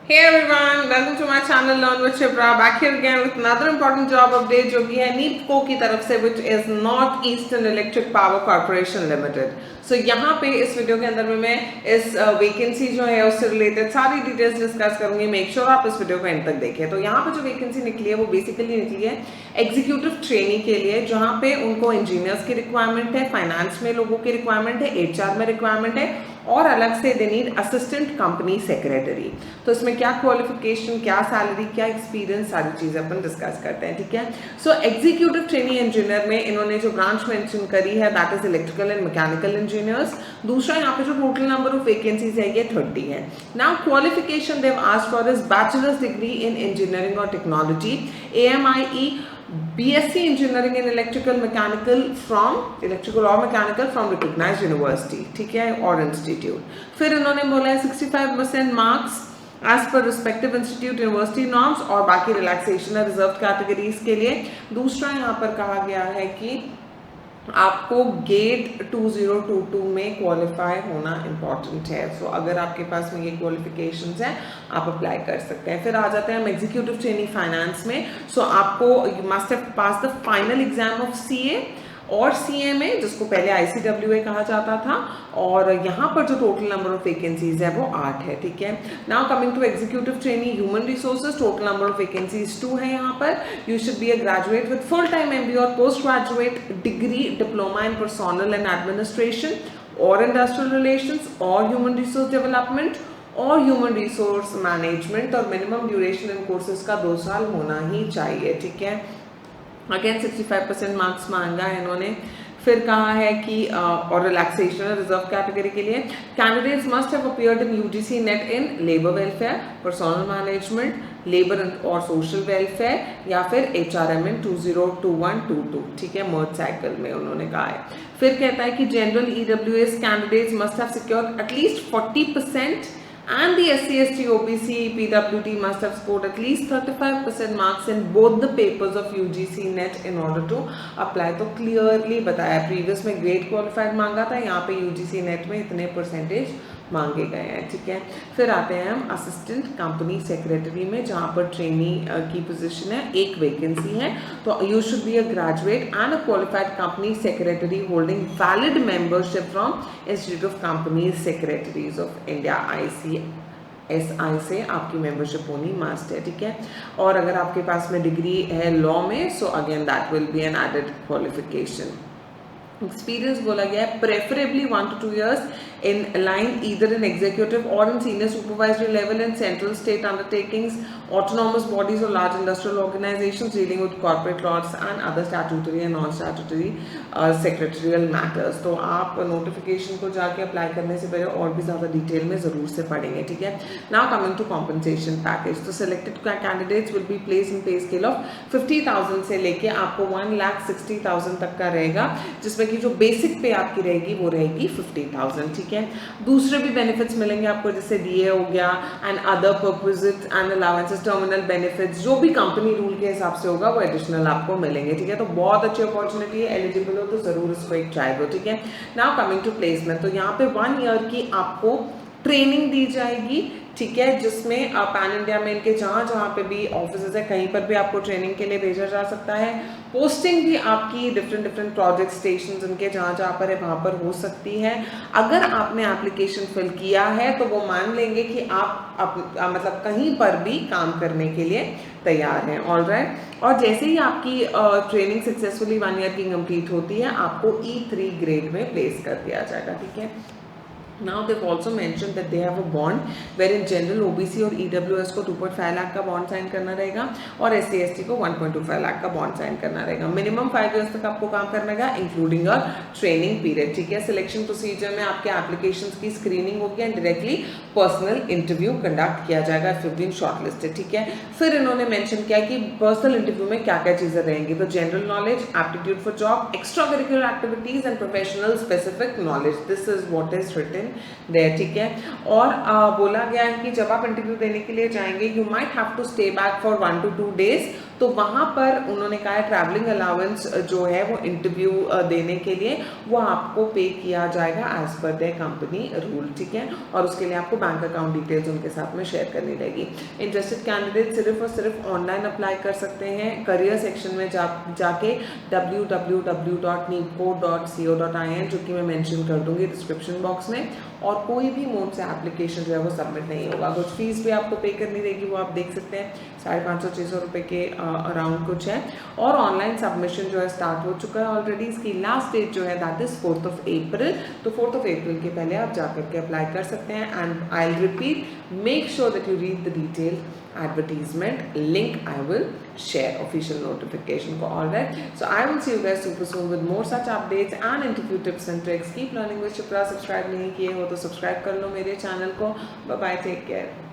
Hey everyone, welcome to my channel Learn with Shipra. Back here again with another important job update जो कि है नीपको की तरफ से, which is North Eastern Electric Power Corporation Limited. So यहाँ पे इस वीडियो के अंदर में मैं इस वैकेंसी जो है उससे रिलेटेड सारी डिटेल्स डिस्कस करूंगी. मेक श्योर आप इस वीडियो को एंड तक देखें. तो यहाँ पे जो वैकेंसी निकली है वो बेसिकली निकली है एग्जीक्यूटिव ट्रेनी के लिए, जहाँ पे उनको इंजीनियर्स की रिक्वायरमेंट है, फाइनेंस में लोगों की रिक्वायरमेंट है, एचआर में रिक्वायरमेंट है और अलग से they need assistant company secretary. तो इसमें क्या क्वालिफिकेशन, क्या सैलरी, क्या एक्सपीरियंस, सारी चीज़ें अपन डिस्कस करते हैं. ठीक है. सो एग्जीक्यूटिव ट्रेनी इंजीनियर में इन्होंने जो ब्रांच मेंशन करी है that is electrical and mechanical engineers. दूसरा यहाँ पे जो टोटल नंबर ऑफ वैकेंसीज है ये 30 है. Now qualification they asked for is bachelor's degree in engineering और technology, AMIE, BSc Engineering in Electrical Mechanical or Mechanical from recognized university, ठीक है, और इंस्टीट्यूट. फिर इन्होंने बोला है 65% marks as per respective institute university norms और बाकी रिलैक्सेशन है रिजर्व कैटेगरीज के लिए. दूसरा यहाँ पर कहा गया है कि आपको गेट 2022 में क्वालिफाई होना इम्पॉर्टेंट है. सो अगर आपके पास में ये क्वालिफिकेशंस हैं आप अप्लाई कर सकते हैं. फिर आ जाते हैं हम एग्जीक्यूटिव ट्रेनी फाइनेंस में. सो आपको you must have pass the final exam of CA और CMA, जिसको पहले ICWA कहा जाता था. और यहाँ पर जो टोटल नंबर ऑफ वैकेंसीज है वो 8 है. ठीक है. Now coming to executive trainee human resources, total number of vacancies 2 है यहाँ पर. You should be a graduate with full time MBA और post graduate degree diploma in personal and administration और इंडस्ट्रियल रिलेशंस और ह्यूमन रिसोर्स डेवलपमेंट और human resource management, और minimum duration in courses का 2 साल होना ही चाहिए. ठीक है. अगेन 65% मार्क्स मांगा है इन्होंने. फिर कहा है कि और रिलैक्सेशन रिजर्व कैटेगरी के लिए candidates must have appeared in UGC net in labour welfare, personal management, labour और सोशल वेलफेयर या फिर HRM इन 2021-22. ठीक है, मर्ज साइकिल में उन्होंने कहा है. फिर कहता है कि general EWS candidates must have secured at least 40% and the SC/ST OBC PWD must have scored at least 35% marks in both the papers of UGC NET in order to apply. तो क्लियरली बताया. प्रीवियस में grade qualified मांगा था, यहाँ पे UGC NET में इतने percentage मांगे गए हैं. ठीक है. फिर आते हैं हम असिस्टेंट कंपनी सेक्रेटरी में, जहाँ पर ट्रेनी की पोजीशन है, एक वैकेंसी है. तो you should be a graduate and a qualified company secretary holding valid membership from institute of company secretaries of India ICSI से आपकी मेंबरशिप होनी मस्ट है. ठीक है. और अगर आपके पास में डिग्री है लॉ में, so again that will be an added qualification. Experience बोला गया है preferably 1 to 2 years in line either in executive or in senior supervisory level in central state undertakings, autonomous bodies or large industrial organizations dealing with corporate laws and other statutory and non-statutory secretarial matters. तो आप notification को जाके apply करने से पहले और भी ज़्यादा डिटेल में ज़रूर से पढ़ेंगे. ठीक है. Now coming to compensation package. तो selected candidates will be place in pay scale of 50,000 से लेके आपको 1,60,000 तक का रहेगा, जिसमें कि जो बेसिक पे आपकी रहेगी वो रहेगी 50,000. ठीक है. दूसरे भी बेनिफिट्स मिलेंगे आपको, जैसे DA हो गया and other purposes and allowances, terminal benefits, जो भी कंपनी रूल के हिसाब से होगा वो एडिशनल आपको मिलेंगे. ठीक है. तो बहुत अच्छी अपॉर्चुनिटी है. एलिजिबल हो तो जरूर इसको एक ट्राई दो. ठीक है. Now coming to placement. तो यहाँ पे 1 ईयर की आपको ट्रेनिंग दी जाएगी. ठीक है. जिसमें पैन इंडिया में इनके जहाँ पे भी ऑफिस है कहीं पर भी आपको ट्रेनिंग के लिए भेजा जा सकता है. पोस्टिंग भी आपकी डिफरेंट प्रोजेक्ट स्टेशन इनके जहाँ पर है वहाँ पर हो सकती है. अगर आपने एप्लीकेशन फिल किया है तो वो मान लेंगे कि आप मतलब कहीं पर भी काम करने के लिए तैयार हैं. ऑलराइट. और जैसे ही आपकी ट्रेनिंग सक्सेसफुली 1 ईयर की कंप्लीट होती है आपको E3 ग्रेड में प्लेस कर दिया जाएगा. ठीक है. Now they've also mentioned that they have a bond wherein general OBC और EWS को 2.5 लाख का बॉन्ड साइन करना रहेगा और SC/ST को 1.25 लाख का बॉन्ड साइन करना रहेगा. मिनिमम 5 इयर्स तक आपको काम करना रहेगा इंक्लूडिंग अ ट्रेनिंग पीरियड. ठीक है. सिलेक्शन प्रोसीजर में आपके एप्लीकेशन की स्क्रीनिंग होगी and directly personal interview conduct किया जाएगा इफ यू बीन शॉर्टलिस्टेड. ठीक है. फिर इन्होंने मेंशन किया कि पर्सनल इंटरव्यू में क्या क्या चीज़ें रहेंगी. तो general knowledge, aptitude for job, extra curricular activities and professional specific knowledge. This is what is written in there, ठीक है। और बोला गया है कि जब आप इंटरव्यू देने के लिए जाएंगे you might have to stay back for 1 to 2 days, तो वहाँ पर उन्होंने कहा है ट्रैवलिंग अलाउंस जो है वो इंटरव्यू देने के लिए वो आपको पे किया जाएगा as per their company rule, ठीक है। और उसके लिए आपको बैंक अकाउंट डिटेल्स उनके साथ में शेयर करनी रहेगी। इंटरेस्टेड कैंडिडेट सिर्फ और सिर्फ ऑनलाइन अप्लाई कर सकते हैं। करियर सेक्शन में जाके www.neepco.co.in, जो कि मैं मेंशन कर दूंगी डिस्क्रिप्शन बॉक्स में, और कोई भी मोड से एप्लीकेशन जो है वो सबमिट नहीं होगा। कुछ फीस भी आपको पे करनी रहेगी, वो आप देख सकते हैं 550-600 रुपये के अराउंड कुछ है। और ऑनलाइन सबमिशन जो है स्टार्ट हो चुका है ऑलरेडी। इसकी लास्ट डेट जो है that is 4th of April, तो 4th of April के पहले आप जाकर के अप्लाई कर सकते हैं। And I will repeat, make sure that you read the detail advertisement link I will share official notification को, all right. So I will see you guys super soon with more such updates and interview tips and tricks. Keep learning with Shipra. Subscribe नहीं किए हो तो subscribe कर लो मेरे channel को। Bye bye, take care.